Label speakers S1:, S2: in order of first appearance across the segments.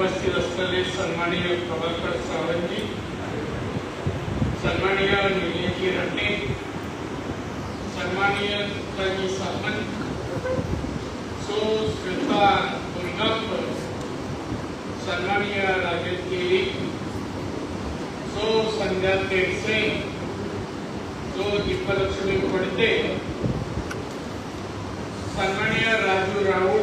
S1: उपस्थित असलेले सन्माननीय प्रभाकर सावंतजी, सन्माननीय निलेजी रटणे, सन्माननीय सुताजी सामंत, सो श्वेता दुर्गाकर, सन्माननीय राजेश केरी, सो संध्या तेरसे, सो दीपलक्ष्मी पडते, सन्माननीय राजू राऊळ,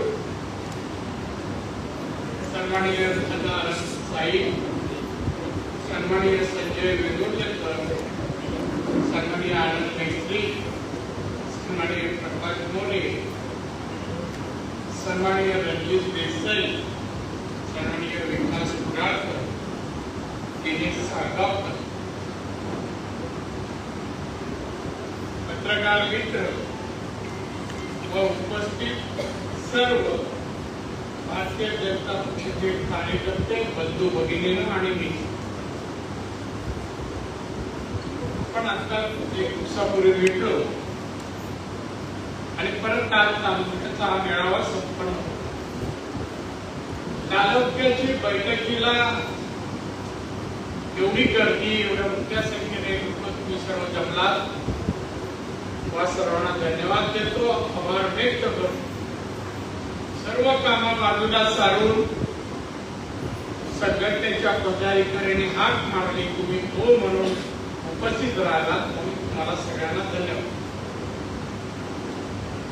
S1: सन्माननीय सदानंद साई, सन्माननीय संजय वेंगुर्लेकर, सन्माननीय आनंद मैत्री, सन्माननीय प्रकाश मोरे, सन्माननीय रणजित देसाई, सन्माननीय विकास कुडाळकर, दिनेश साळगावकर, पत्रकार मित्र व उपस्थित सर्व भारतीय जनता पक्षाचे कार्यकर्ते, बंधू भगिनींनो आणि मी पण आता एक दिवसापूर्वी भेटलो आणि परत आज आमचा मेळावा संपन्न होता. तालुक्याची बैठकीला एवढी गर्दी, एवढ्या मोठ्या संख्येने तुम्ही सर्व जमलात, वा सर्वांना धन्यवाद देतो, आभार व्यक्त करतो. सर्व कामं बाजूला सारून संघटनेच्या पदाधिकाऱ्यांनी हाक मारली, तुम्ही हो म्हणून उपस्थित राहिलात, म्हणून तुम्हाला सगळ्यांना धन्यवाद.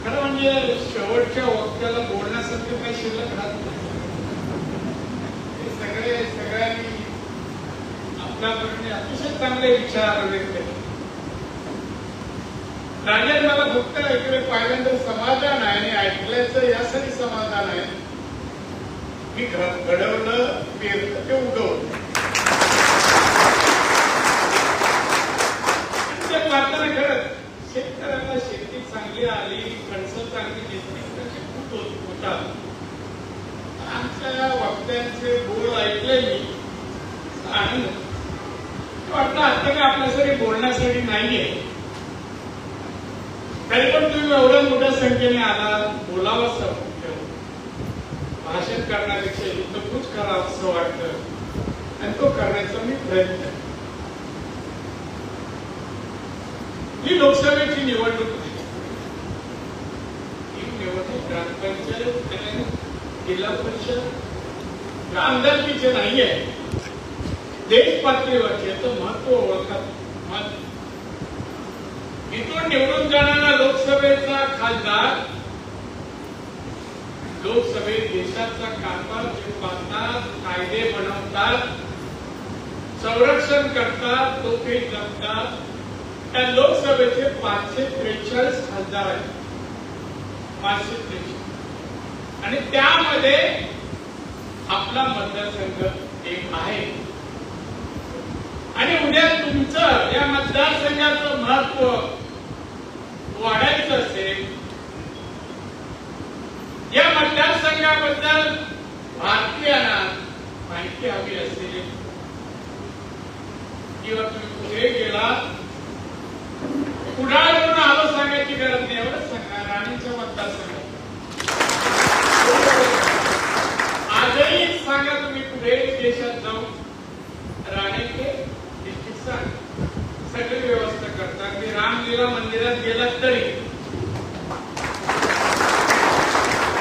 S1: खरं म्हणजे शेवटच्या वक्त्याला बोलण्यासारखं काही शिल्लक राहत नाही. सगळ्यांनी आपल्याकडे अतिशय चांगले विचार व्यक्त केले. राजन, मला फक्त इकडे पाहिल्यानंतर समाधान आहे आणि ऐकल्याचं यासाठी समाधान आहे, मी घडवलं, पेरलं ते उगवलं. ते पाहताना खरंच शेतकऱ्यांना शेती चांगली आली, कणसं चांगली घेतली, खूप होता. आमच्या वक्त्यांचे बोल ऐकले मी, आनंद वाटतं. आता काय आपल्यासाठी बोलण्यासाठी नाहीये, तरी पण तुम्ही एवढ्या मोठ्या संख्येने आला, बोलावं भाषण करण्यापेक्षा इथं कुछ करावं असं वाटतं आणि तो करण्याचा मी प्रयत्न. ही लोकसभेची निवडणूक आहे, ही निवडणूक ग्रामपंचायत, जिल्हा परिषद, आमदारकीचे नाहीये, देश पातळीवरचे याचं महत्व ओळखत. इथून निवडून जाणारा लोकसभेचा खासदार लोकसभेत देशाचा कारभार जे पाहतात, कायदे बनवतात, संरक्षण करतात, लोकही जपतात, त्या लोकसभेचे 543 खासदार आहेत. 543 आणि त्यामध्ये आपला मतदारसंघ एक आहे. आणि उद्या तुमचं या मतदारसंघाचं महत्व वाढायचं असेल, या मतदारसंघाबद्दल भारतीयांना माहिती हवी असेल, किंवा तुम्ही कुठे गेला, कुडाळवरून आलो सांगायची गरज नाही, एवढंच सांगा. राणीच्या मतदारसंघात आजही सांगा, तुम्ही कुठे देशात जाऊन राणीचे डिस्ट्रिक्ट सांग, सगळी व्यवस्था करतात. मी रामलीला मंदिरात गेलात तरी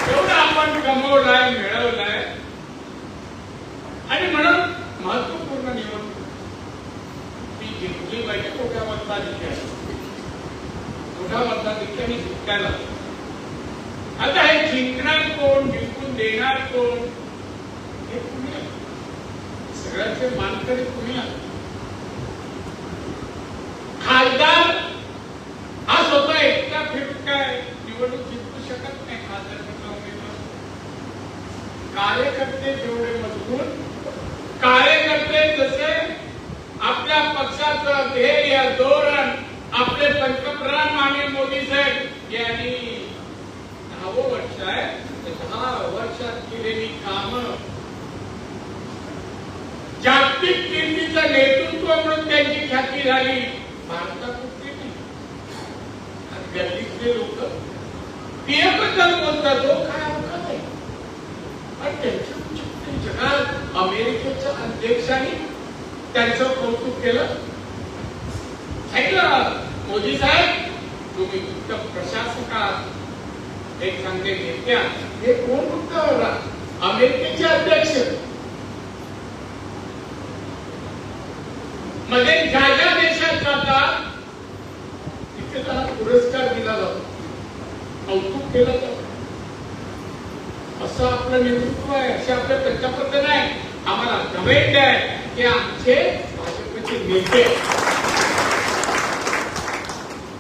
S1: एवढं आपण कमवलाय, मिळवलाय. आणि म्हणून महत्वपूर्ण निवडणूक ती जिंकली पाहिजे. मोठ्या मताधिक्याने, मोठ्या मताधिक्याने जिंकायला. आता हे जिंकणार कोण, जिंकून देणार कोण, हे तुम्ही सगळ्याचे मानकरी तुम्ही. खासदार हा स्वतः एकटा फिरून काय निवडणूक जिंकू शकत नाही. खासदारचा उमेदवार कार्यकर्ते जेवढे मजबूत, कार्यकर्ते जसे आपल्या पक्षाचं ध्येय, धोरण, आपले पंतप्रधान माननीय मोदी साहेब यांनी 10वं वर्ष आहे, 10 वर्षात केलेली कामं, जागतिक कीर्तीचं नेतृत्व म्हणून त्यांची ख्याती झाली. भारतात कुठे नाही, गल्लीतले लोक ते बद्दल बोलतात, तो काय अवकाश आहे. पण त्यांच्या जगात अमेरिकेच्या अध्यक्षांनी त्यांचं कौतुक केलं. सांगितलं मोदी साहेब तुम्ही उत्तम प्रशासक आहात, एक चांगले नेते आहात. हे कोण होतं? अमेरिकेचे अध्यक्ष. मध्ये ज्या ज्या देशात जातात तिथे त्यांना पुरस्कार दिला जातो, कौतुक केलं जातं. असं आपलं नेतृत्व आहे, असे आपले पंतप्रधान आहे. आम्हाला कमेंट आहे की आमचे भाजपचे नेते.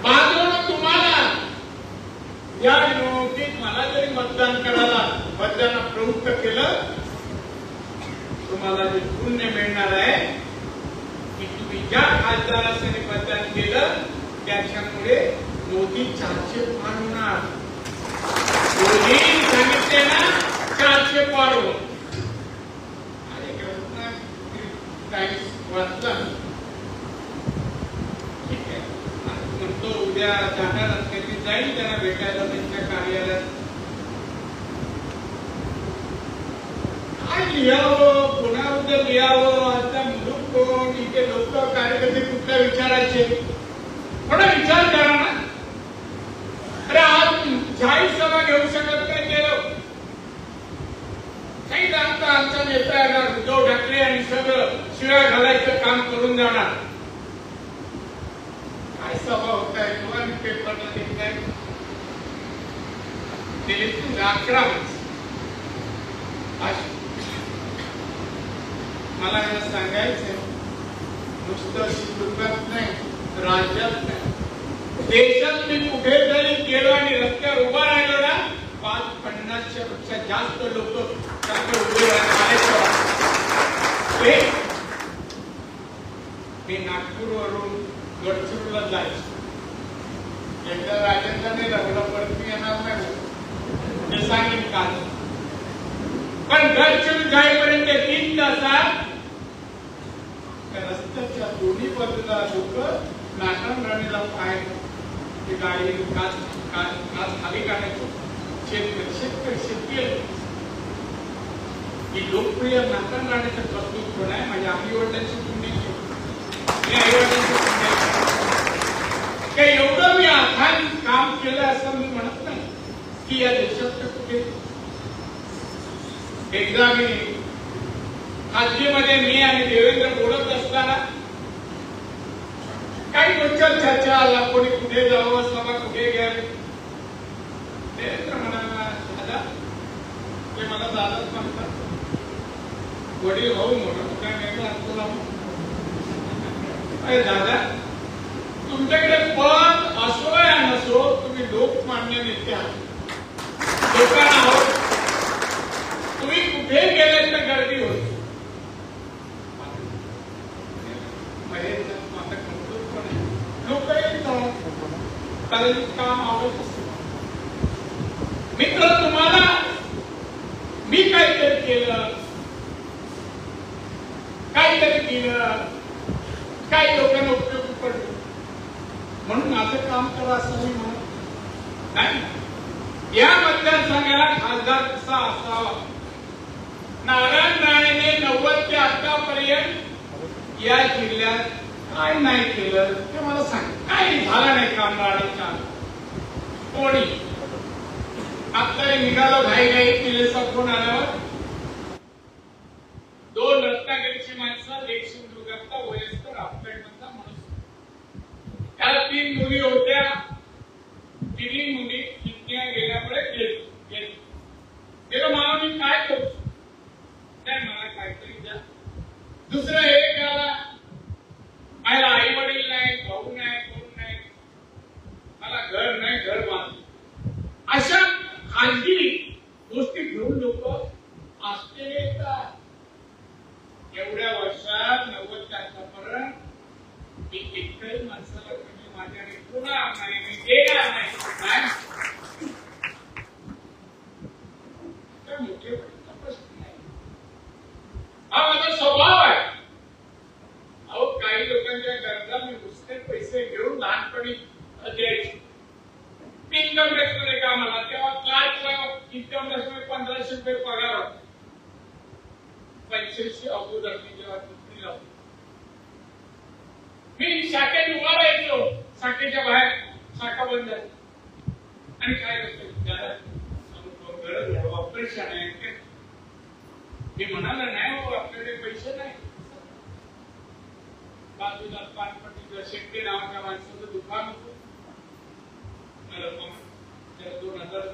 S1: बाजूने तुम्हाला या निवडणुकीत मला जरी मतदान करायला मतदानात प्रवृत्त केलं, तुम्हाला जे पुण्य मिळणार आहे की तुम्ही ज्या खासदारासाठी मतदान केलं त्याच्यामुळे मोदी 400 पार होणार. मोदी सांगितले ना 400 पार हो. वाचला ठीक आहे म्हणतो उद्या जाणार असल्याने जाईल त्यांना भेटायला त्यांच्या कार्यालयात. काय लिहावं, कोणाबद्दल लिहावं, आता मुलूक कोण, इथे लोक कार्यकर्ते कुठल्या विचारायचे, थोडा विचार करा ना. अरे आज जाहीर सभा घेऊ शकत नाही गेलो काही जाणता आमचा नेता येणार उद्धव ठाकरे आणि सगळं शिव्या घालायचं काम करून जाणार. काय सभा होत आहे किंवा पेपरला देखताय दिल्लीतून 11 मला हे सांगायचं नुसतं शिवदुर्गात नाही, राज्यात नाही, देशात मी कुठे जरी गेलो आणि रस्त्यावर उभा राहिलो ना 50-50 पेक्षा जास्त लोक उभे राहिले. मी नागपूरवरून गडचिरोलीला जायचं. एकदा राजेंद्रने रवलं परत मी येणार नाही हे सांगेन काल. पण गडचिरोली जाईपर्यंत 3 तासात रस्त्याच्या दोन्ही बाजूला लोक नाटण राणीला पाय गाडी काच खाली काढायचो. शेतकरी ही लोकप्रिय नाटण राणीचं कर्तृत्व नाही. माझ्या आई वडिलांची पुण्य एवढं मी अथान काम केलं असं मी म्हणत नाही की या देशात कुठे. एकदा मी खाजगीमध्ये मी आणि देवेंद्र बोलत असताना काही गोष्टी चर्चा आला, कोणी कुठे जावं, सभा कुठे घ्यावी. देवेंद्र म्हणाला दादा, ते मला दादाच म्हणतात, वडील भाऊ म्हणून काय वेगळा असतो. अरे दादा तुमच्याकडे पद असो या नसो तुम्ही लोकमान्य नेते आहात, लोकांना आहोत. तुम्ही कुठे गेले तर गर्दी होती. लोक कारण काम आवडत असत. मित्र तुम्हाला मी काहीतरी केलं, काहीतरी केलं, काही लोकांना उपयोगी पडलं म्हणून माझं काम करा असं मी म्हणत नाही. या मतदारसंघाला खासदार कसा असावा, नारायण राणेने 90 ते आतापर्यंत या जिल्ह्यात काय नाही केलं ते मला सांग. काही झालं नाही काम राणेच्या कोणी. आता निघालो घाई घाई किल्लेचा फोन आल्यावर 2 रत्नागिरीची माणसं, 1 सिंधुदुर्गातला वयस्कर अपघातमधला माणूस. त्याला 3 मुली होत्या. 3 मुली कितन्या गेल्यामुळे गेलो. मला मी काय करू नाही, मला काहीतरी द्या. दुसरं एक आला, मला आई वडील नाही, भाऊ नाही, कोण नाही, मला घर नाही, घर बांधलं. अशा खाजगी गोष्टी घेऊन लोक आश्चर्य येतात. एवढ्या वर्षात 90 तासापर्यंत मी एकही माणसाला म्हणजे माझ्याने होणार नाही, मी देणार नाही. मोठेपणीचा प्रश्न नाही, हा माझा स्वभाव आहे. अहो काही लोकांच्या गरजा मी उसने पैसे घेऊन लहानपणी द्यायचे. इन्कम टॅक्स मध्ये कामाला तेव्हा क्लार्कला इन्कम टॅक्स मध्ये 1500 रुपये पगार होता. 1985 अगोदर मी जेव्हा नोकरीला होतो, मी शाखेत उभा राहायचो, शाखेच्या बाहेर शाखा बंद आहे आणि काय ऑपरेशन आहे. मी म्हणाला नाही हो, आपल्याकडे पैसे नाही. बाजूला पानपट्टीचं शेट्टी नावाच्या माणसाचं दुकान होतं. 2000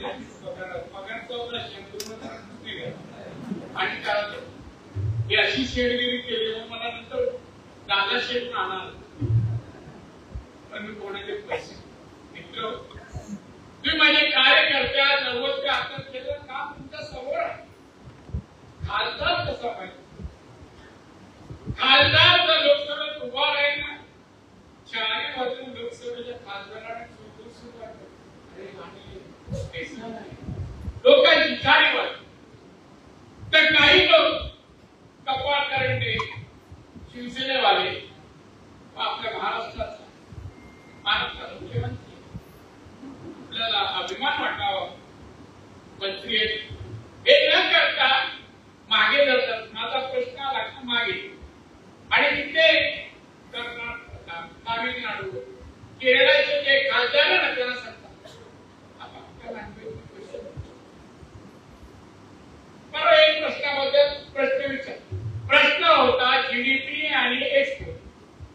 S1: पगार 1400 आणि काय ही अशी शेडगिरी केली. मला नंतर दादा शेठ राहणार, पण मी कोणाचे पैसे मित्र तुम्ही माझे कार्यकर्त्या 90 आता केलं काम तुमच्या समोर आहे. खासदार कसा पाहिजे, खासदार जर लोकसभेत उभा राहील ना, चारही बाजून लोकसभेच्या खासदारांना सुद्धा लोकांची चारी बाजू. तर काही लोक कपाळ करंडे शिवसेनेवाले आपल्या महाराष्ट्राचा मुख्यमंत्री, आपल्याला अभिमान वाटावा मंत्री हे न करता मागे जातात. माझा प्रश्न आला का मागे, आणि तिथे कर्नाटक, तामिळनाडू, केरळाचे जे खासदार आहे ना, त्यांना सांगतात बरं. एक प्रश्नाबद्दल प्रश्न विचार, प्रश्न होता जीडीपी आणि एक्सपोर्ट.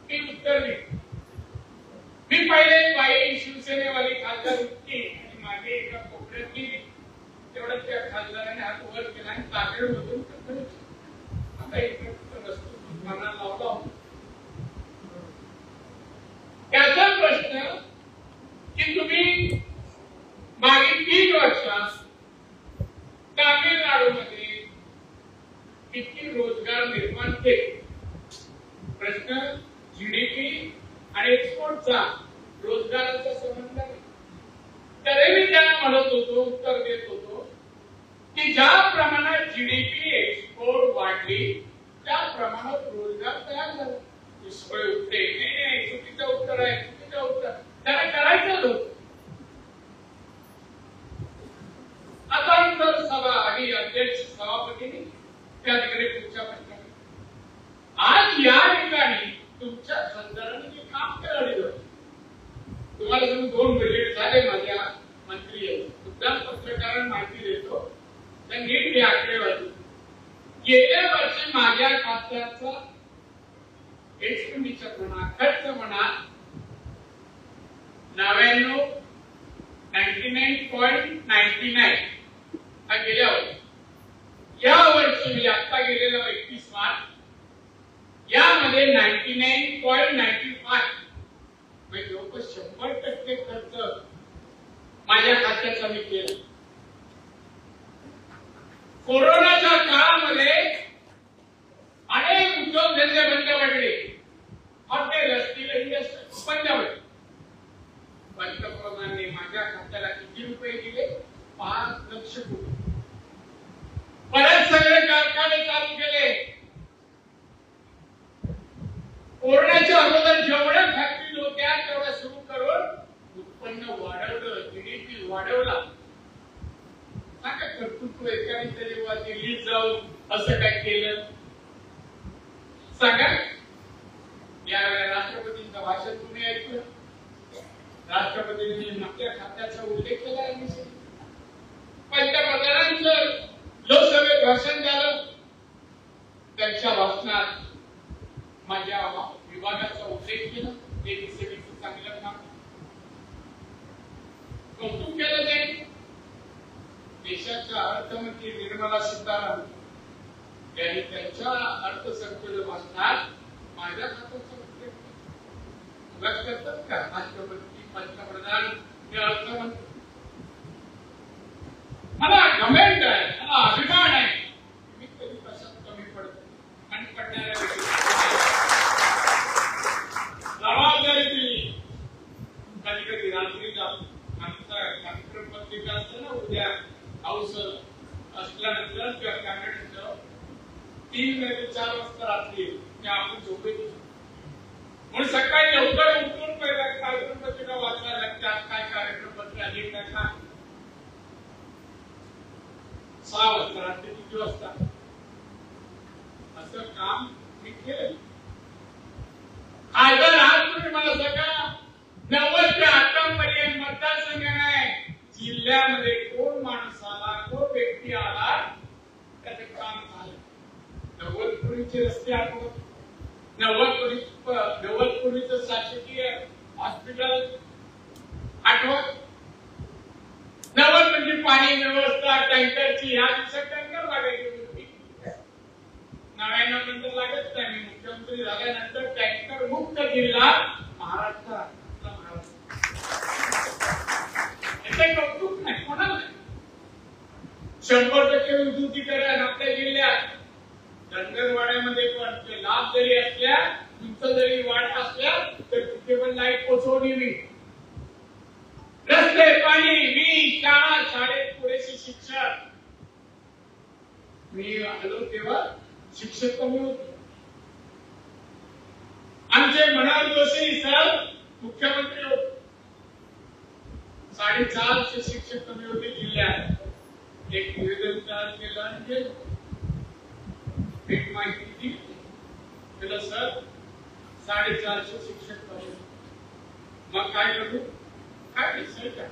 S1: मी उत्तर दिले. मी पहिले बाई शिवसेनेवाली खासदार होती आणि मागे एका कोपऱ्यात गेली, तेवढ्यात त्या खासदाराने हात वर केला आणि ताकद मधून आता एक रस्ता मनाला लावला होता. त्याचा प्रश्न की तुम्ही मागील 3 वर्षात तामिळनाडूमध्ये किती रोजगार निर्माण केले. प्रश्न जीडीपी आणि एक्सपोर्टचा रोजगाराचा संबंध आहे. तरी मी त्यांना म्हणत होतो, उत्तर देत होतो की ज्या प्रमाणात जीडीपी एक्सपोर्ट वाढली त्या प्रमाणात रोजगार तयार झाला. उत्तर नाही, चुकीचं उत्तर आहे, चुकीचं उत्तर. त्याला करायचं होतं. आता जर सभा आणि अध्यक्ष सभापतींनी त्या ठिकाणी पुढच्या प्रश्न, आज या ठिकाणी तुमच्या खासदारांनी जे काम केलं, तुम्हाला तुम्ही 2 विजिट झाले माझ्या मंत्री, मुद्दाम पत्रकारांना माहिती देतो तर नीट ही आकडेवारी. गेल्या वर्षी माझ्या खात्याचा एक्सपेंडिचर म्हणा, खर्च म्हणा 99.99 हा गेल्या वर्षी. या वर्षी म्हणजे आता गेलेला 31 मार्च यामध्ये 99.95 म्हणजे जवळपास 100% खर्च माझ्या खात्याचा मी केला. कोरोनाच्या काळामध्ये अनेक उद्योगधंदे बंद पडले, हॉटेल असतील, इंडस्ट्री बंद पडले. पंतप्रधानांनी माझ्या खात्याला किती रुपये दिले? 5 लाख कोटी. परत सगळे कारखाने चालू केले. कोरोनाच्या अगोदर जेवढ्या फॅक्टरी होत्या तेवढ्या सुरू करून उत्पन्न वाढवलं, जीडीपी वाढवला. सांगा कर्तृत्व एकाने तरी दिल्लीत जाऊन असं काय केलं? सांगा. यावेळेला राष्ट्रपतींचं भाषण तुम्ही ऐकलं. राष्ट्रपतींनी आपल्या खात्याचा उल्लेख केला आहे. पंतप्रधानांचं लोकसभेत भाषण झालं, त्यांच्या भाषणात माझ्या विभागाचा उल्लेख केला. ते दिसेचं चांगलं काम कौतुक केलं जाईल. देशाच्या अर्थमंत्री निर्मला सीतारामन यांनी त्यांच्या अर्थसंकल्प भाषणात माझ्या खात्याचा उल्लेख केला. करतात का राष्ट्रपती, पंतप्रधान हे अर्थमंत्री? मला घमेंड आहे, मला अभिमान आहे. मी कधी कशात कमी पडतो आणि पडणाऱ्या जबाबदारी दिली. कधी कधी रात्रीचा आमचा कार्यक्रम पत्रिका असतो ना, उद्या हाऊस असल्यानंतर किंवा कॅबिनेटचं 3 ते 4 वाजता रात्री त्या आपण झोपेत म्हणून सकाळी लवकर उठून पहिला कार्यक्रम पत्रिका वाचायला लागतात. काय कार्यक्रम पत्र आली काय का 6 वाजता, रात्री किती वाजता असं काम मी केलं. खासदार आज तुम्ही मला सांगा 90 ते 11 पर्यंत मतदारसंघ नाही जिल्ह्यामध्ये कोण माणूस आला कोण व्यक्ती आला त्याचं काम झालं. 90 पूर्वीचे रस्ते आठवत 90 पूर्वीचं शासकीय हॉस्पिटल आठवत 90 म्हणजे पाणी व्यवस्था टँकरची ह्या दिवसात टँकर लागायची होती. 99 नंतर लागत नाही. मी मुख्यमंत्री झाल्यानंतर टँकर मुक्त जिल्हा महाराष्ट्र कौतुक नाही कोणाला 100% विद्युतीकरण आपल्या जिल्ह्यात धनगरवाड्यामध्ये पण ते लाभ जरी असल्या उंच जरी वाढ असल्या तर तिथे पण लाईट पोहोचवली मी. रस्ते पाणी वीज शाळा शाळेत पुरेसे शिक्षक. मी आलो तेव्हा शिक्षक कमी होते. आमचे मनोहर जोशी सर मुख्यमंत्री होते. 450 शिक्षक कमी होते जिल्ह्यात. एक निवेदन तयार केलं आणि गेलो. एक माहिती दिली केलं सर 450 शिक्षक कमी. मग काय करू काय सही करा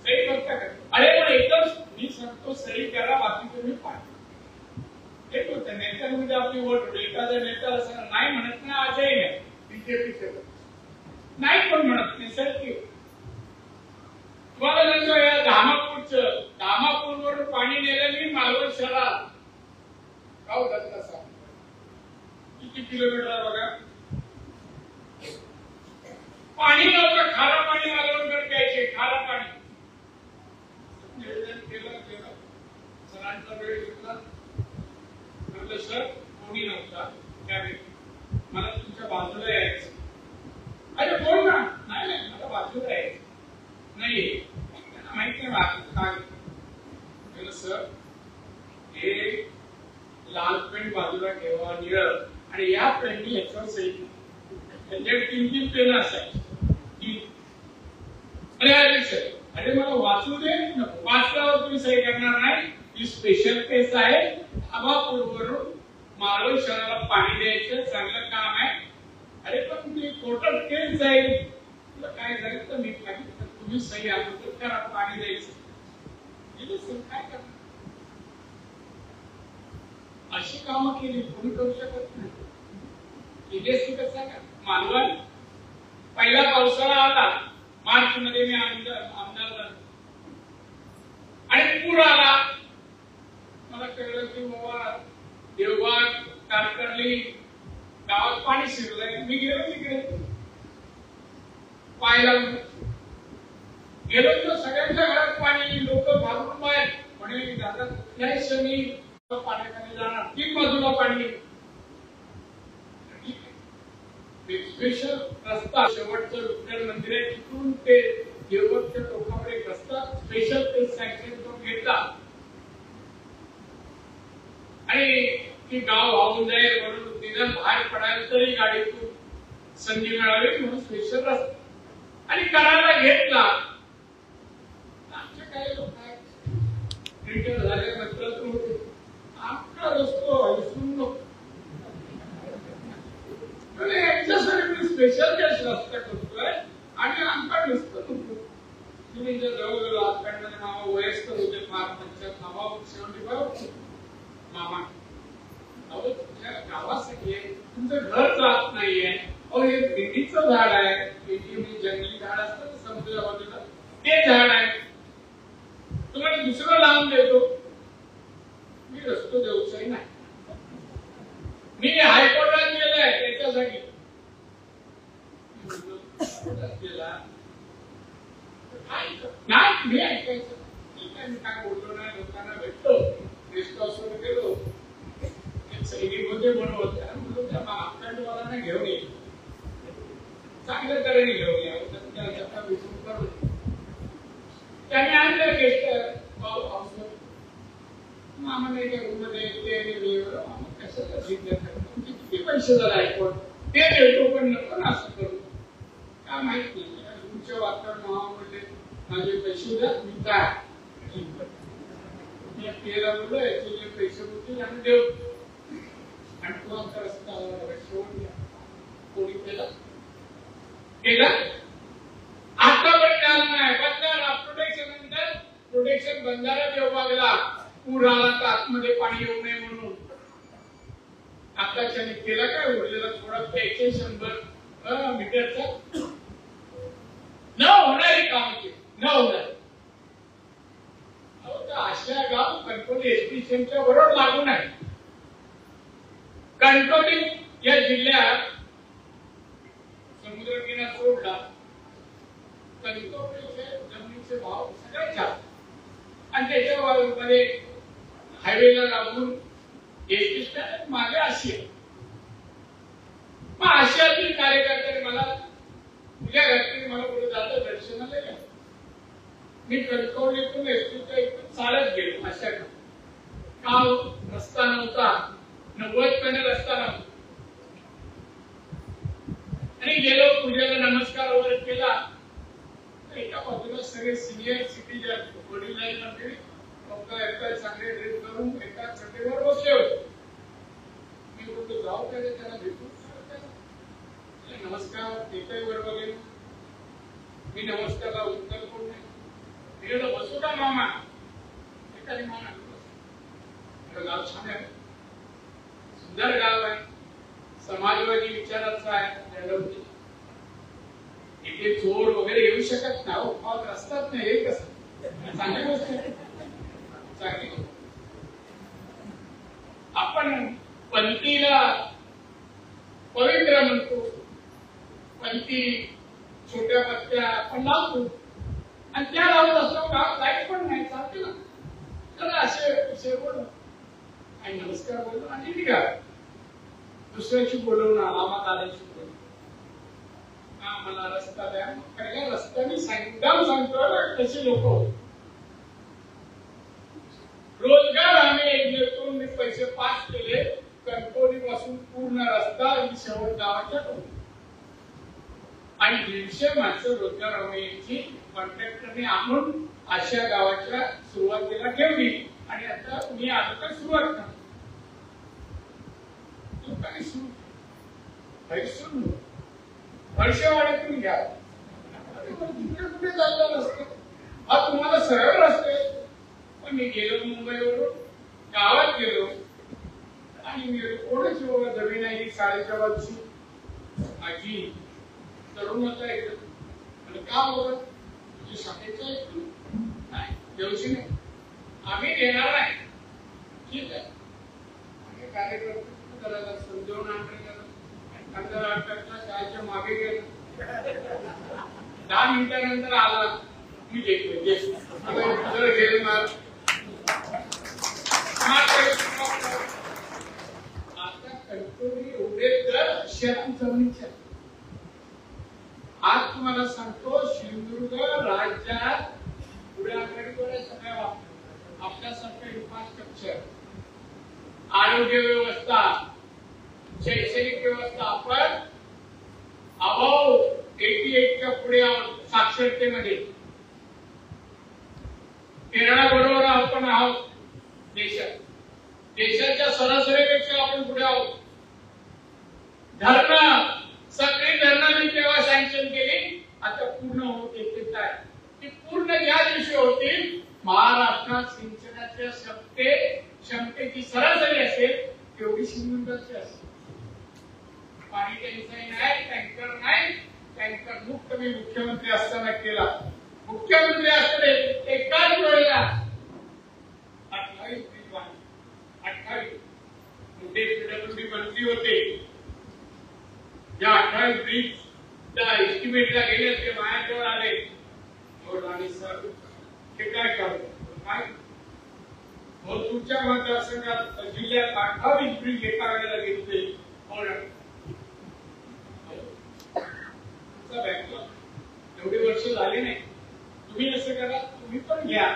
S1: सही करता का. अरे पण एकदम मी सांगतो सही करा बाकी तुम्ही पाहा. एक होतं नेत्यांमध्ये आपली वोट होईल. एखादा नेता असं नाही म्हणत ना आजही नाही बीजेपी नाही पण म्हणत नाही सर की तुम्हाला सांगतो या धामापूरवरून पाणी नेलं मी मालवण शहरात गाव दत्ता साहेब किती किलोमीटर बघा. पाणी नव्हतं खारं पाणी मालवणकर प्यायचे खारं पाणी. निवेदन केलं सरांचा वेळ घेतला म्हटलं सर कोणी नव्हता त्यावेळी मला तुमच्या बाजूला यायचं. अरे बोल ना. नाही मला बाजूला यायचं नाही त्यांना माहित नाही काय सर हे लाल पेन बाजूला ठेवा निळ आणि या पेननी याच्यावर सही त्यांच्याकडे 3 पेन असायची. अरे मला वाचू दे वाचल्यावर तुम्ही सही करणार नाही. ही स्पेशल केस आहे. धामापूरवरून मालवण शहराला पाणी द्यायचं चांगलं काम आहे. अरे पण ती कोर्टात केस जाईल काय झालं तर मी तुम्ही सही अगोदर करा पाणी द्यायचं काय करणार. अशी कामं केली कोणी करू शकत नाही. केली असती कसं का. मालवण पहिला पावसाळा आला मार्च मध्ये मी आमदार झालो आणि पूर आला. मला कळलं की बाबा देवबाग कारकर्ली गावात पाणी शिरलंय. मी गेलो तिकडे पाहायला गेलो तर सगळ्यांच्या घरात पाणी. लोक घाबरून बाहेर म्हणे दादा कुठल्याही क्षणी पाण्याखाली जाणार 3 बाजूला पाणी. स्पेशल रस्ता शेवटचं विठ्ठल मंदिर आहे तिथून ते देवबागच्या टोकावर एक रस्ता स्पेशल ते सँक्शन करून घेतला आणि ती गाव वाहून जाईल म्हणून निदान बाहेर पडायला तरी गाडीतून संधी मिळावी म्हणून स्पेशल रस्ता आणि करायला घेतला. आमचे काही लोक रिटायर झाल्यानंतर आमचा रस्तो हैसून नको याच्यासाठी मी स्पेशल गॅस रस्ता करतोय आणि आमचा नुसतं नको. तुम्ही जर जवळजवळ आजकालमध्ये मामा वयस्कर होते फार पंचायत मामा 75 मामा अहो तुमच्या गावासाठी तुमचं घर जात नाहीये. अहो हे भेंडीचं झाड आहे. भेंडी म्हणजे जंगली झाड असतं समुद्राच्या बाजूला ते झाड आहे. तुम्हाला दुसरं लावून देतो. मी रस्तो व्यवसाय नाही. मी हायकोर्टात गेलाय त्याच्यासाठी गेला नाही मी ऐकायचं मी काय बोललो नाही. लोकांना भेटतो गेस्ट हाऊसवर गेलो सैनिकमध्ये बनवत म्हणलो त्या आपल्यावाल्यांना घेऊन येईल चांगल्या तऱ्हेने घेऊन यावं विसरून करून त्याने आणलं गेस्ट हाऊसवर. आम्हाला एका रूम मध्ये किती पैसे झाले हायकोर्ट ते देतो पण नको ना असं करू काय माहित नाही. तुमच्या वातावरण म्हणजे माझे पैसे द्या मी काय केला म्हणलं याचे जे पैसे होतील आणि देऊ केला आता पण झालं नाही. बंधारा प्रोटेक्शन नंतर प्रोटेक्शन बंधारा विभागाला पूर आला तर आतमध्ये पाणी येऊ नये म्हणून आता त्यांनी केला काय उरलेला थोडा 100 मीटरचा न होणारी काम केली न होणार. अशा गाव कणकवली एसटीसीच्या बरोबर लागून आहे. कणकवली या जिल्ह्यात समुद्रकिनारा सोडला कणकवलीचे जमिनीचे भाव सगळ्यात जास्त आणि त्याच्यामध्ये हायवेला लागून एसटी स्टँड मागे आशिया. मग आशियातील कार्यकर्त्यांनी मला तुझ्या घरचे मला पुढे जातं दर्शनाला या. मी कणकवलीतून एसटीच्या इथून चालत गेलो. अशा का रस्ता नव्हता 90 रस्ता नव्हता आणि गेलो पूजेला नमस्कार वगैरे केला. एका बाजूला सगळे सिनियर सिटीजन वडील मध्ये चांगले ड्रेस करून एका चटेवर बसले होते. मी बोलतो जाऊ काय त्याला भेटू नमस्कार देताय बरोबर गेलो. मी नमस्कारला उत्तर कोण नाही. मी बसू का मामा एखादी मामा गाव छान आहे सुंदर गाव आहे समाजवादी विचाराचा आहे. इथे चोर वगैरे येऊ शकत नाही रस्त्यात नाही हे कसं चांगली गोष्ट आहे. आपण पंथीला पवित्र म्हणतो. पंथी छोट्या पत्त्या आपण लावतो आणि त्या लावत असतो गाव लाईट पण नाही चालते ना. तर असे विषय बोलू आणि नमस्कार बोललो आणि निघा. दुसऱ्याशी बोलवणं आम्हाला दादाशी बोलवणं मला रस्ता द्या. पहिल्या रस्त्याने सांगतो तसे लोक रोजगार हमी योजनेतून मी पैसे पास केले. कणकवली पासून पूर्ण रस्ता शेवट गावाच्या आणि 150 माणसं रोजगार हमीची कॉन्ट्रॅक्टरने आणून अशा गावाच्या सुरुवातीला ठेवली आणि आता मी आता सुरुवात करतो. लोकांनी सुरू वर्षवाड्यातून घ्या कुठे चालला रस्ते हा तुम्हाला सरळ रस्ते. पण मी गेलो मुंबईवरून गावात गेलो आणि मी कोणाची बाबा जमीन आहे ही 4.5 माझी तरुण होता एकदम आणि का बघत तुझी शाळेचं ऐकून नाही देवशी नाही आम्ही देणार नाही. ठीक आहे आम्ही कार्यकर्ते करायला समजावून आणलं शाळेच्या मागे गेलो. 10 मिनिटानंतर आला मी देतो गेले मला आता कणकवली एवढे तर शेती जमिनीच्या आज तुम्हाला सांगतो सिंधुदुर्ग राज्यात पुढे आघाडीवर सगळ्या आपल्यासारखं इन्फ्रास्ट्रक्चर आरोग्य व्यवस्था शैक्षणिक व्यवस्था आपण अभाव 88च्या पुढे आहोत. साक्षरतेमध्ये केरळा बरोबर आपण आहोत. देशाच्या सरासरीपेक्षा आपण पुढे आहोत. धरणं सगळी धरणं मी तेव्हा सँक्शन केली आता पूर्ण होत येत आहे. ती पूर्ण ज्या दिवशी होतील महाराष्ट्रात सिंचनाच्या क्षमतेची सरासरी असेल तेवढी श्रीमंताची असेल. पाणी टंचाई नाही टँकर नाही. टँकर मुक्त मी मुख्यमंत्री असताना केला. मुख्यमंत्री असताना एकाच वेळेला 28 मोठे पीडब्ल्यूडी मंत्री होते. या 28 ब्रिज त्या एस्टिमेटला गेले ते माझ्याजवळ आले आणि सर हे काय करतो काय तुमच्या मतदारसंघात जिल्ह्यात 28 ब्रिज एका वेळेला घेतले. एवढी वर्ष झाली नाही. तुम्ही असं करा तुम्ही पण घ्या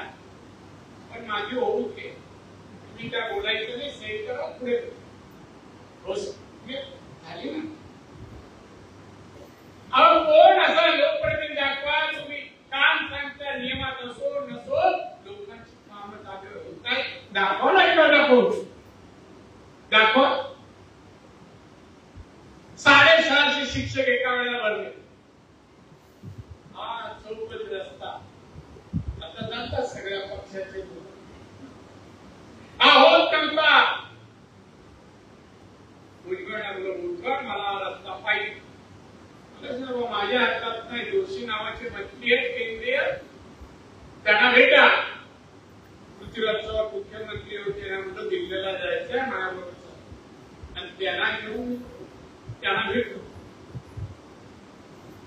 S1: पण माझी होऊ दे. तुम्ही काय बोलायचं नाही सेट करा पुढे झाली ना. अहो कोण असा लोकप्रतिनिधी दाखवा तुम्ही काम सांगता नियमात असो नसो लोकांची कामं काय दाखवा नाही का दाखवा. 650 शिक्षक एका वेळेला भरले. मंत्री आहेत केंद्रीय, त्यांना भेटा. पृथ्वीराज चव्हाण मुख्यमंत्री होते, म्हणून दिल्लीला जायचंय माझ्याबरोबर, आणि त्यांना घेऊन त्यांना भेटलो.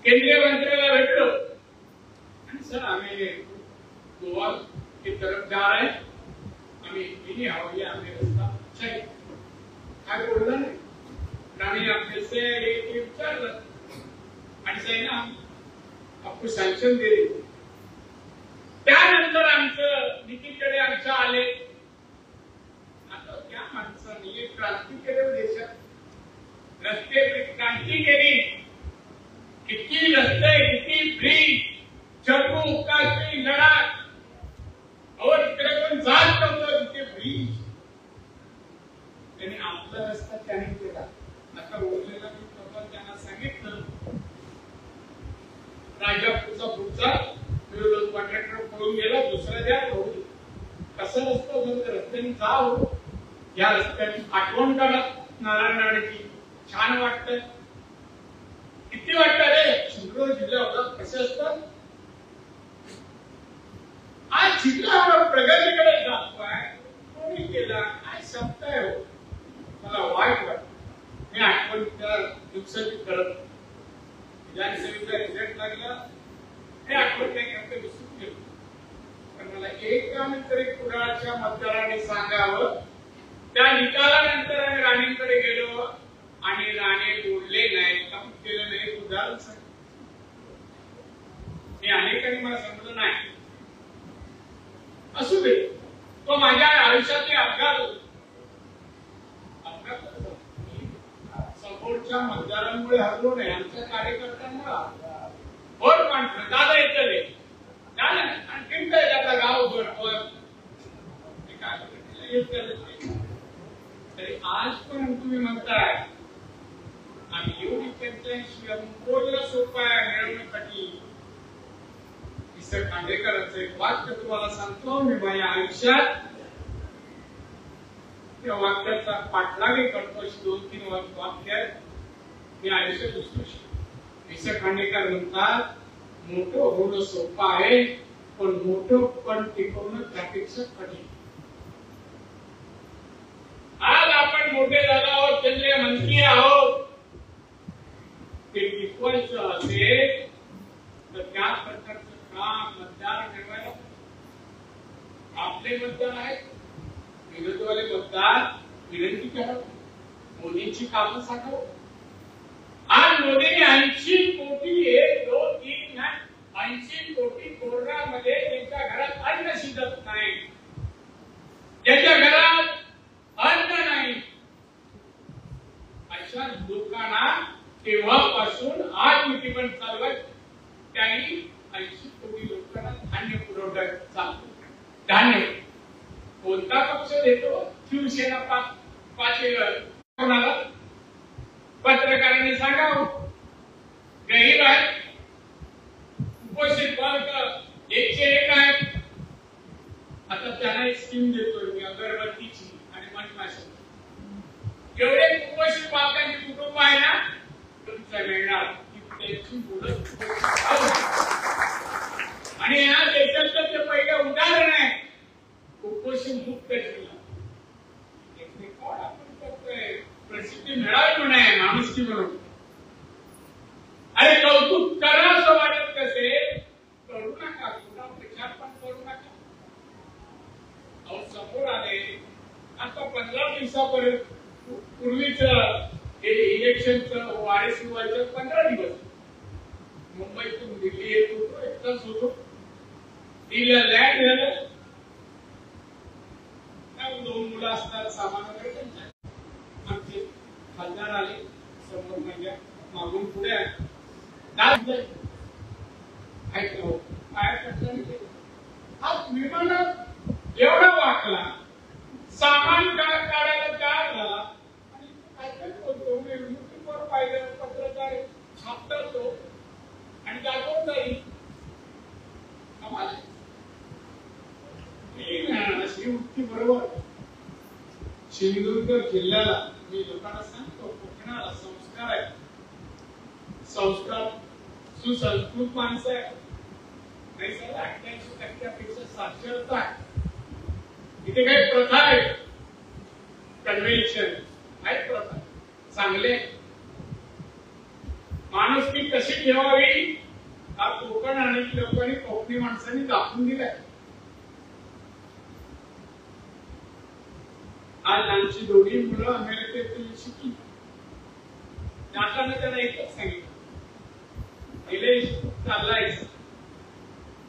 S1: केंद्रीय मंत्र्याला भेटलो आणि सर आम्ही गोवा की तरफ जा रहे हैं, आम्ही इतनी हवाई आम्ही रस्ता चाहिए. काय बोलला नाही, आम्ही आपले से एक विचारलं आणि सही ना आपको सँक्शन दे दिली. त्यानंतर आमचं नितीकडे आमच्या आले. आता त्या माणसाने एक क्रांती केली देशात, रस्ते क्रांती केली. किती रस्ते, किती ब्रिज, जम्मू काश्मीर लडाख, और इकडे पण जात नव्हतं तिथे ब्रिज, त्यांनी आपला रस्ता त्याने केला. आता उरलेला मी प्रभात त्यांना सांगितलं, राजापूरचा पुढचा विरोध कॉन्ट्रॅक्टर पळून गेला, दुसरा द्या होऊ. कसं रस्ता होतं, रस्त्याने जा हो, या रस्त्याची आठवण काढा नारायणवाडीची, छान वाटतंय. किती वाटतं रे, शिंगोळा जिल्हा होता कसं असतं. आज जिल्हा प्रगतीकडे जातोय, कोणी केला काय शब्दय हो, मला वाईट वाटत. मी आठवण त्या दिवसाची करत विधानसभेचा रिझल्ट लागला, हे आठवण काही करते विसरून गेलो. पण मला एक काम तरी कुडाळच्या मतदारांनी सांगावं. त्या निकालानंतर आम्ही राणेंकडे गेलो आणि राणे बोलले नाही, काम केलं नाही. उदाहरण सांग, हे अनेकांनी मला समजलं नाही. असू दे, तो माझ्या आयुष्यातले अपघात सपोर्टच्या मतदारांमुळे हरलो नाही, आमच्या कार्यकर्त्यांमुळे भोट मांडलं. दादा येतले आणखीन काय आपला गाव भरतोय तरी आज पण तुम्ही म्हणताय आम्ही एवढी त्यांच्याशी बोलणं सोपं आहे मिळवण्यासाठी. मिस्टर खांडेकरांचं एक वाक्य तुम्हाला सांगतो, मी माझ्या आयुष्यात त्या वाक्याचा पाठलागही करतो. अशी 2-3 वाक्य आहेत मी आयुष्यात दुसरं. मिस्टर खांडेकर म्हणतात, मोठं होणं सोपं आहे, पण मोठं पण टिकवणं त्यापेक्षा कठीण. आज आपण मोठे झालो आहोत, केंद्रीय मंत्री आहोत, ते टिकवायचं असेल तर त्या प्रकारचं काम मतदार ठेवायला. आपले मतदार आहेत, विरोधीवाले मतदार विनंती करा, मोदींची कामं सांगा. आज मोदींनी 80 कोटी 1, 2, 3 80 कोटी कोरोनामध्ये त्यांच्या घरात अन्न शिजत नाही, ज्याच्या घरात अन्न नाही, अशा लोकांना तेव्हापासून आज युती पण चालवत त्यांनी 80 कोटी लोकांना धान्य पुरवठा चालतो. धान्य कोणता पक्ष देतो? शिवसेना 5 कोणाला? पत्रकारांनी सांगावं, गरीब आहे, कुपोषित वर्ग 101 आहे. आता त्यांना एक स्कीम देतोय मी अगरबत्तीची आणि मधमाशाची. एवढे कुपोषित बालकांची कुटुंब आहे ना, तुमचा मिळणार त्याची मुलं. आणि या देशाचं ते पहिलं उदाहरण आहे कुपोषण मुक्त जिल्हा. आपण करतोय प्रसिद्धी मिळावी म्हणे, माणुसकी म्हणून. अरे कौतुक करा असं वाटत कसे करू नका, पुन्हा प्रचार पण करू नका. अहो समोर आले आता 15 दिवसापर्यंत पूर्वीच हे इलेक्शनचं वारीस व्हायचं 15 दिवस मुंबईतून दिल्ली येत होतो, एकटाच होतो. दिल्लीला लँड झालं, 2 मुलं असणार सामान वगैरे त्यांच्या. आमचे खासदार आले समोर, म्हणजे मागून पुढे विमानात एवढा वाकला, सामान काढायला तयार झाला आणि काय बोलतो, मी युट्यूबवर पाहिलं, पत्रकार छापतात तो आणि दाखवून जाईल. अशी युक्ती बरोबर. सिंधुदुर्ग जिल्ह्याला मी लोकांना सांगतो, कोकणाला संस्कार आहे, संस्कार सुसंस्कृत माणसं आहे. नाही सर 88% साक्षरता आहे. इथे काही प्रथा आहे, कन्व्हेन्शन आहेत, प्रथा चांगले. माणुसकी कशी ठेवावी हा कोकण आणि लोकांनी कोकणी माणसांनी दाखवून दिलाय. आज आमची दोन्ही मुलं अमेरिकेतून शिकली. नाताने त्यांना एकच सांगितलं, निलेश चाललाय,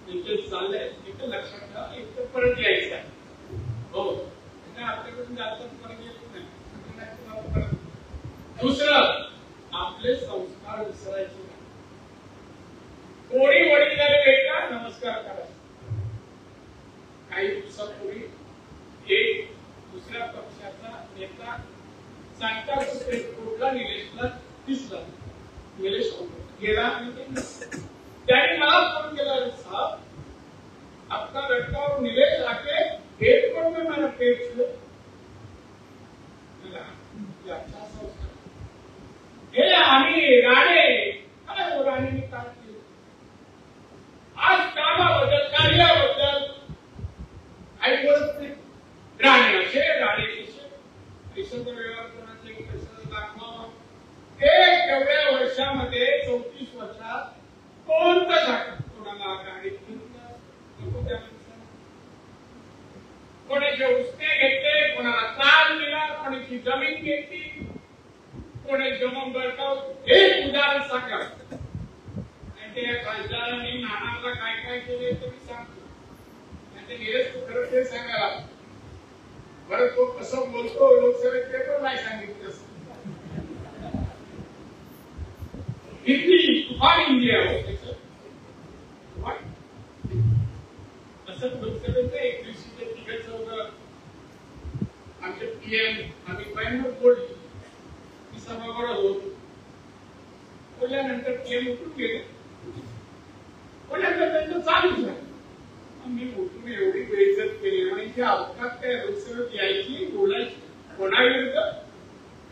S1: निलेश चाललंय, इथं लक्षात ठेवा, इथं परत यायचं. हो, आपल्याकडून जास्त परत येत नाही. दुसरं, आपले संस्कार विसरायचे नाही. कोणी वडिलांना भेटला नमस्कार करायचा. काही दिवसापूर्वी एक दुसऱ्या पक्षाचा नेता सांगता सुप्रीम कोर्टला निलेशला दिसला. निलेश गेला आणि त्याने मला फोन केला, साहब आपका लड़का और निलेश आके एयरपोर्ट में मेरा पेट छुए. अच्छा संस्कार. हे आम्ही राणे, अरे वो राणीने काय केलं. आज कामाबद्दल कार्याबद्दल आई बोलत नाही. राणे असे राणे कसे पैशाचा व्यवहार करण्याचे पैसा दाखवा. एक एवढ्या वर्षामध्ये 34 वर्षात कोणतं टाकत कोणाला गाडी नको त्या माणसाला. कोणाचे उसने घेतले, कोणाला त्रास दिला, कोणाची जमीन घेतली, कोणी जमून बळकाव. एक उदाहरण सांगा. आणि त्या खासदारांनी नानाला काय काय केले ते मी सांगतो. आणि ते निलेश खरं ते सांगायला बरं तो कसं बोलतो लोकसभेत ते पण नाही सांगितलं. हिंदी तुफान इंडिया होते असं लोकसभेचं 21 ते 14 आमचे पीएम आम्ही पहिल्यांदा बोलली. मी सभागृहात होतो. बोलल्यानंतर पीएम उठून गेले. बोलल्यानंतर त्यांचं चालूच आहे. मी उठून एवढी बेइज्जत केली आणि ते अवकात त्या लोकसभेत यायची बोलायची कोणाविरुद्ध.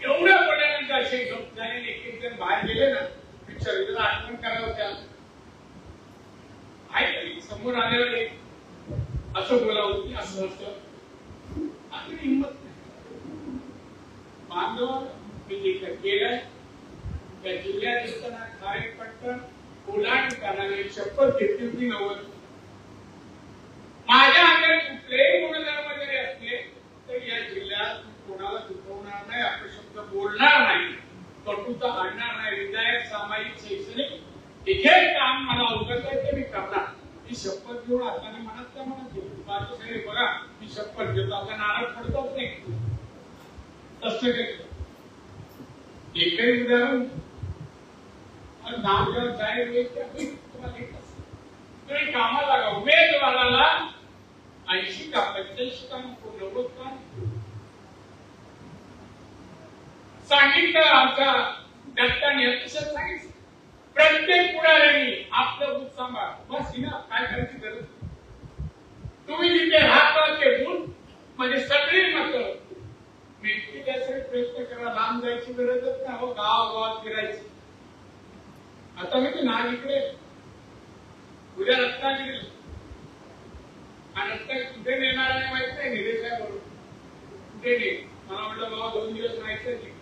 S1: एवढ्या बोलल्यानंतर असे गप्प झाले. एक जण बाहेर गेले ना, चरित्र आठवण करावं त्या आहे समोर आल्यावर असं बोलावं की असं असतं. आपली हिंमत नाही. बांधव मी जे केलंय त्या जिल्ह्यात असताना खारेपट्टण ओलांडताना शपथ घेतली होती 90. माझ्या अंगात कुठलेही गुणधर्म जरी असले तर या जिल्ह्यात कोणाला दुखवणार नाही, अपशब्द बोलणार नाही, कटुता आणणार नाही. विधायक, सामाजिक, शैक्षणिक एक काम मला अवगत आहे ते मी करणार. मी शपथ घेऊन आता म्हणत त्या म्हणत घेऊ बाजूकडे बघा मी शपथ घेतो. आता नारळ पडतोच नाही तसं काही एकही उदाहरण नाव जेव्हा जाहीर होईल तुम्हाला एक तुम्ही कामाला लागा. उमेदवाराला 80 का 85 का 90 का सांगितलं. आमच्या दत्ताने अतिशय सांगितलं प्रत्येक पुढाऱ्यांनी आपलं बूथ सांभाळ. बस ही ना काय करायची गरज. तुम्ही जिथे राहता ते बूथ म्हणजे सगळी मतं मिळतील त्यासाठी प्रयत्न करा. लांब जायची गरजच नाही. हो गावागावात फिरायची. आता मी ना इकडे उद्या रत्नागिरी आणि रत्नागिरी कुठे नेणार आहे माहित नाही. निलेश आहे बरोबर कुठे नाही. मला म्हटलं बाबा 2 दिवस राहायचं ठीक.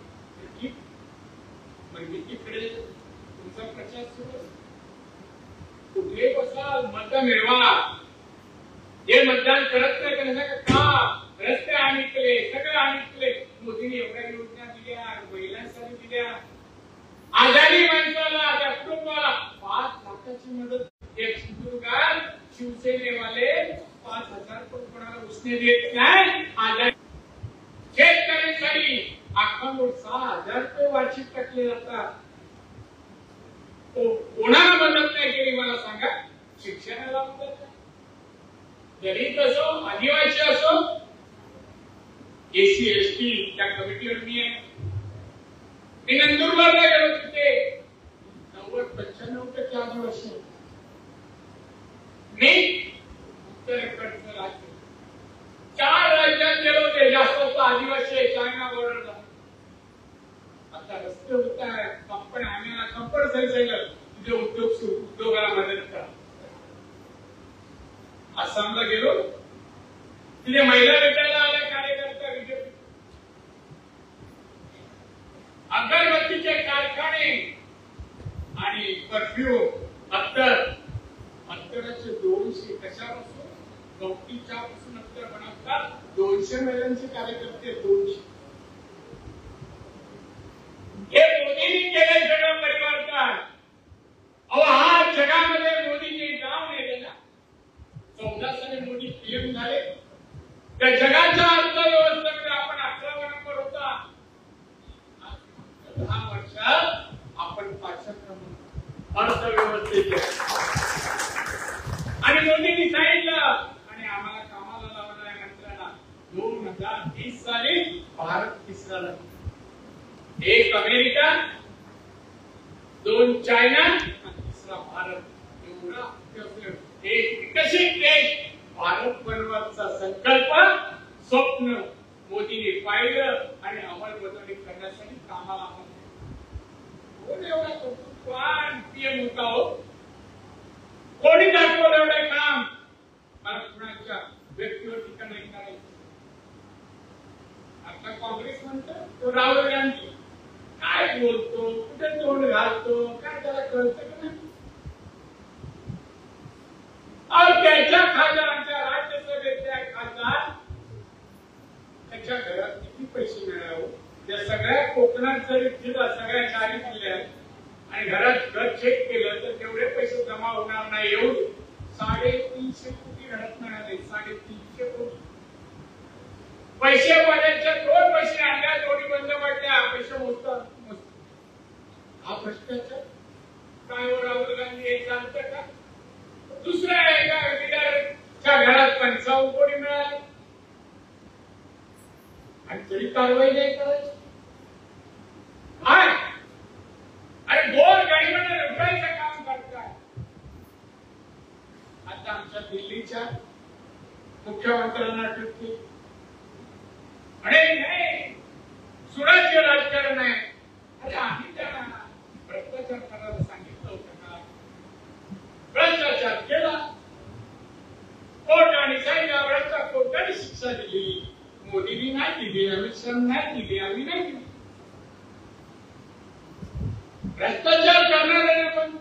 S1: म्हणजे तिकडे तुमचा प्रचार सुरू कुठे बसा मत मिळवा. हे मतदान करत नाही का रस्ते आम्ही केले, सगळं आम्ही केले. मोदीने एवढ्या योजना दिल्या, महिलांसाठी दिल्या, आजारी माणसाला त्या कुटुंबाला 5 लाखाची मदत. एक सिंधुदुर्गात शिवसेनेवाले 5,000 कोणाला उसने देत नाही. आजारी शेतकऱ्यांसाठी अख्खा 6,000 रुपये वार्षिक टाकले जातात. कोणाला मदत नाही केली मला सांगा. शिक्षणाला मदत नाही. दलित असो, आदिवासी असो, एसी एसटी त्या कमिटीवर मी आहे. मी नंदुरबारला गेलो तिथे 90-95% आदिवासी. मी उत्तरेकडचं राज्य 4 राज्यात गेलो ते जास्त होतं आदिवासी आहे. चायना बॉर्डरला आता रस्ते होत आहेत. कंपन्या आम्हाला कंपल्सरी झालं तुझे उद्योगाला मदत करा. आसामला गेलो, तिथे महिला भेटायला आल्या कार्यकर्ता बीजेपी, अगरबत्तीचे कारखाने आणि परफ्यूम अत्तराचे 200 कशापासून, गवती चहापासून अत्तर बनवतात. 200 महिलांचे कार्यकर्ते, 200. हे मोदींनी केले सगळं परिवर्तन. अहो हा जगामध्ये मोदींनी नाव नेले ना. 14 साली मोदी पीएम झाले, त्या जगाच्या अर्थव्यवस्थेमध्ये आपण 11वा नंबर होता. 10 वर्षात आपण 5 क्रमांक अर्थव्यवस्थेचे. आणि मोदींनी सांगितलं आणि आम्हाला कामाला लावणाऱ्या मंत्र्यांना 2030 साली भारत तिसरा लागला. 1 अमेरिका, 2 चायना, तिसरा भारत. एवढा एक विकसित देश भारत बनवायचा संकल्प, स्वप्न मोदींनी पाहिलं आणि अंमलबजावणी करण्यासाठी कामाला आला. कोण एवढा कर्तृत्ववान पीएम होता हो? कोणी दाखवलं एवढं काम? मला कुणाच्या व्यक्तीवर टीका नाही करायची. आता काँग्रेस म्हणतं तो राहुल गांधी काय बोलतो, कुठे तोंड घालतो, काय त्याला कळतं का नाही? त्याच्या खासदारांच्या राज्यसभेतल्या खासदार त्याच्या घरात किती पैसे मिळावे? त्या सगळ्या कोकणात जरी दिला, सगळ्या 4 जिल्ह्यात आणि घरात घर चेक केलं तर तेवढे पैसे जमा होणार नाही. एवढे 350 कोटी घरात मिळाले. 350 कोटी पैसे वाल्याच्या 2 पैसे आणल्या, दोन्ही बंद पडल्या. पैसे मोजतात. हा भ्रष्टाचार काय हो राहुल गांधी? हे चालतं का? दुसऱ्या एका बिल्डरच्या घरात 55 कोटी मिळाले आणि तरी कारवाई नाही करायची. अरे गोर गरिबांना लुटायचं काम करताय. आता आमच्या दिल्लीच्या मुख्यमंत्र्यांना ठरते नाही सुराज्य राजकारण आहे. अरे आम्ही त्यांना भ्रष्टाचार करायला सांगितलं होतं का? भ्रष्टाचार केला, कोर्टाने सांगितलं, भ्रष्टाचार कोर्टाने शिक्षा दिली. मोदींनी नाही दिली, अमित शहा नाही दिली, आम्ही नाही दिली. भ्रष्टाचार करणाऱ्यांना पण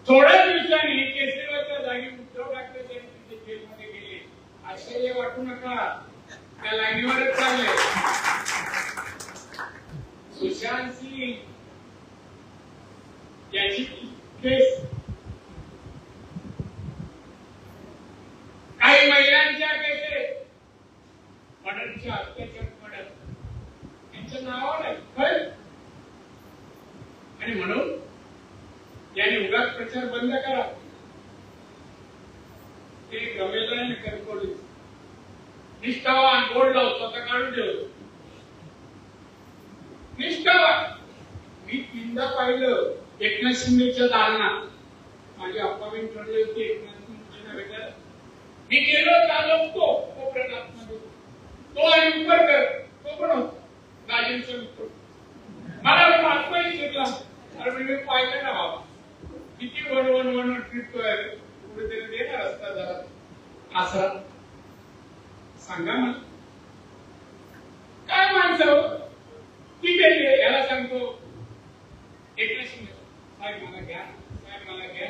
S1: थोड्या दिवसांनी केजरीवालच्या जागी उद्धव ठाकरे त्यांनी जेलमध्ये गेले. आश्चर्य वाटू नका, त्या लाईनीवरच चालले. सुशांत सिंग याची केस, काही महिलांच्या केसेस, मर्डरच्या, अत्याचार मर्डर यांच्या नावावर आहे. आणि म्हणून यांनी उगाच प्रचार बंद करा. ते गमेला नाही करतो निष्ठावान बोर्ड लावतो, आता काढून ठेवतो. निष्ठावान मी 3दा पाहिलं एकनाथ शिंदेच्या दालनात. माझी अपॉइंटमेंट ठरली होती एकनाथ शिंदेला भेटायला. मी गेलो, चालवतो कोपऱ्यात आतमध्ये. तो आणि उपरकर तो पण होतो, राजेंचा मित्र. मला आत्माही शिकला. अरे मी पाहिलं ना बाबा, किती वन ट्रिप कुठेतरी देणार असता जरा आसरा. सांगा मला काय माणसं? ठीक आहे, याला सांगतो एकनाथ शिंदे साहेब मला घ्या, साहेब मला घ्या.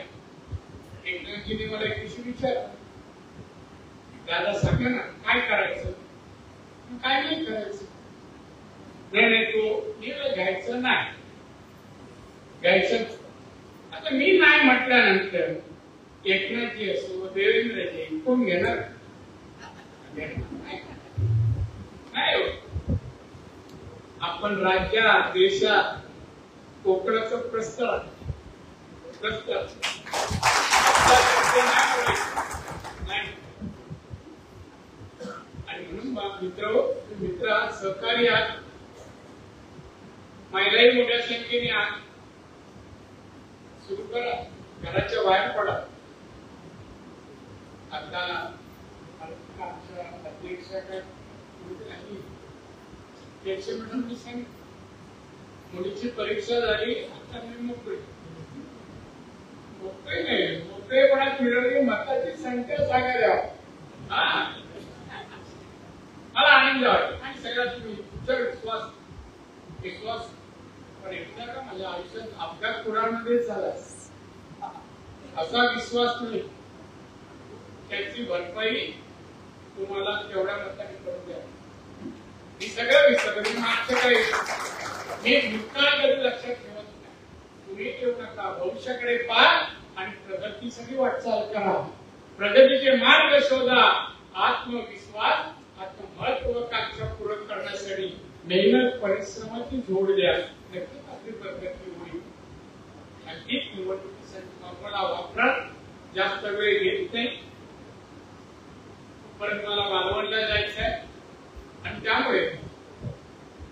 S1: एकनाथजीने मला एक विषय विचारला, दादा सांगा ना काय करायचं? काय नाही करायचं? नाही तो निर्णय घ्यायचं नाही, घ्यायचं. आता मी नाही म्हटल्यानंतर एकनाथजी असो, देवेंद्रजी कोण घेणार? नाही. आपण राज्यात, देशात कोकणाचं प्रस्ताव आणि म्हणून मित्र सहकारी आहात, महिलाही मोठ्या संख्येने आहात. सुरू करा, घराच्या बाहेर पडा. आता अध्यक्षा काय मॅडमनी सांगितलं, मुलीची परीक्षा झाली, आता मी मोकळी नाही. मोकळेपणात मिळवली मताची संख्या सांगायला मला आनंद वाटतो आणि सगळ्यात तुमचा विश्वास पण एकदा का माझ्या आयुष्यात अपघात कुणामध्ये झाला असा विश्वास नाही त्याची भरपाई तुम्हाला तेवढ्या मताने करून द्या. मी सगळं विसरलो मागचं काही मी भूतकाळाकडे लक्षात ठेवत नाही. तुम्ही ठेवू नका भविष्याकडे पहा आणि प्रगतीसाठी वाटचाल करा. प्रगतीचे मार्ग शोधा. आत्मविश्वास आत्ममहत्वाकांक्षा पूर्ण करण्यासाठी मेहनत परिश्रमाची जोड द्या. नक्कीच आपली प्रगती होईल. नक्कीच निवडणुकीसाठी आपण वापरा. जास्त वेळ घेत नाही. परत मला मालवणला जायचं आहे आणि त्यामुळे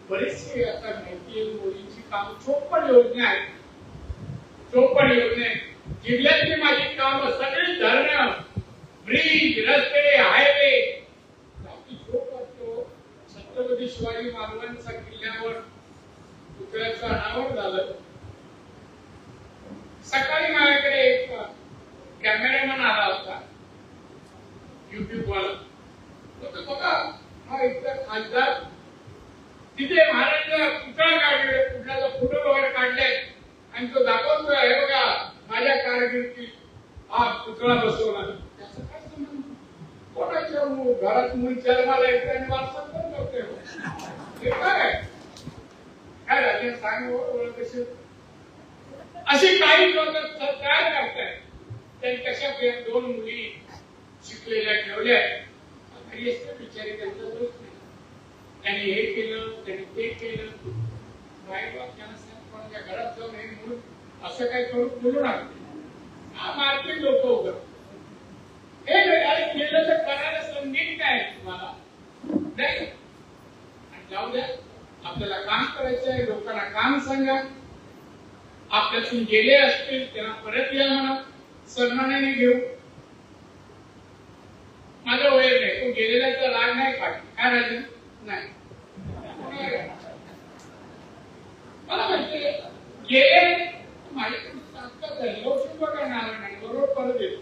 S1: बरेचसे आता माहिती आहे मोदींची काम 54 योजना आहेत. 54 योजना जिल्ह्यातली माझी कामं सगळी धरणं ब्रिज रस्ते हायवे छत्रपती शिवाजी महाराजांच्या किल्ल्यावर पुतळ्याचं अनावर झालं. सकाळी माझ्याकडे एक कॅमेरामॅन आला होता युट्यूब वाला. बघा हा इथला खासदार तिथे महाराजांचा पुतळा काढले पुतळ्याचा फोटो वगैरे काढले आणि तो दाखवतोय हे बघा माझ्या कारकिर्दीत हा पुतळा बसवला. त्याचं काय संबंध? कोणाच्या घरात मुली जन्माला येते आणि वारसा पण करते. हे काय काय राजे सांग कशी अशी काही लोक तयार करतायत. त्यांनी कशा 2 मुली शिकलेल्या ठेवल्या घरी असते बिचारी त्यांचा दोष नाही. त्यांनी हे केलं त्यांनी ते केलं. कोणाच्या घरात जाऊन हे म्हणून असं काही करून बोलू नका. मारतील लोक उघड हे केलं तर करायला संधी काय तुम्हाला नाही. जाऊ द्या आपल्याला काम करायचं आहे. लोकांना काम सांगा. आपल्यातून गेले असतील त्यांना परत या म्हणा. सन्मानाने घेऊ. माझं वय नाही तो गेलेल्याचा राग नाही काढ काय राजे नाही. मला माहिती गेले माझ्याकडे लवचिक करणार नाही बरोबर परत येतो.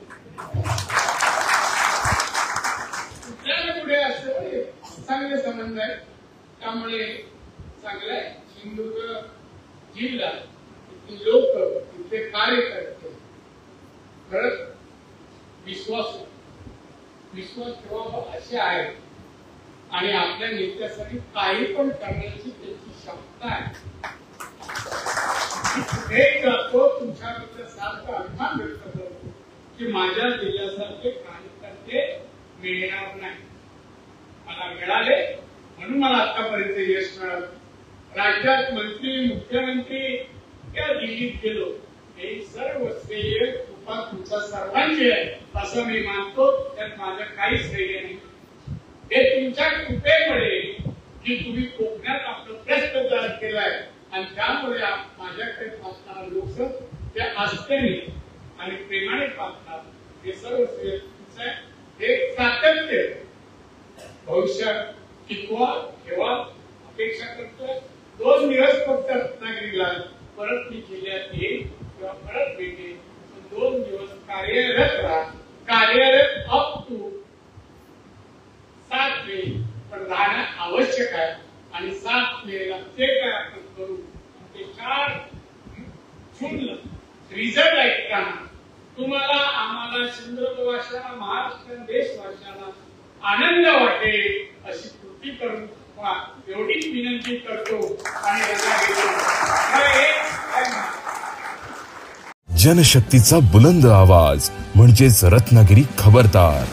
S1: कुठल्या पुढे असं चांगले संबंध आहे. त्यामुळे चांगलं आहे. सिंधुदुर्ग जिल्हा इथले लोक इथले कार्यकर्ते खरंच विश्वास ठेवावा असे आहेत आणि आपल्या नेत्यासाठी काही पण करण्याची त्याची क्षमता आहे. कुठेही जातो तुमच्याबद्दल सारखा अभिमान व्यक्त करतो की माझ्या जिल्ह्यासारखे कार्यकर्ते मिळणार नाही. मला मिळाले म्हणून मला आतापर्यंत यश मिळालं. राज्यात मंत्री मुख्यमंत्री या दिल्लीत गेलो हे सर्व श्रेय कृपा तुमच्या सर्वांची आहे असं मी मानतो. त्यात माझं काहीच श्रेय नाही. हे तुमच्या कृपेमुळे की तुम्ही कोकणात आपलं भ्रष्टाचार केलाय आणि त्यामुळे माझ्याकडे पाहणारा लोक ते आस्थेने आणि प्रेमाने पाहतात. हे सर्व श्रेय तुमचं आहे. हे सातत्य भविष्यात टिकवा ठेवा अपेक्षा करतोय. 2 दिवस फक्त रत्नागिरीला परत मी जिल्ह्यात येईल किंवा परत भेटेल. 2 दिवस कार्यरत राहा. कार्यरत अप टू 7 मे पण राहणं आवश्यक आहे आणि 7 मेला ते काय आपण करू ते 4 जूनला रिझल्ट ऐकताना तुम्हाला आम्हाला चंद्रप्रवाशाला महाराष्ट्र देशवासियांना आनंद वाटेल अशी कृती करून एवढीच विनंती करतो आणि
S2: जनशक्तीचा बुलंद आवाज म्हणजेच रत्नागिरी खबरदार.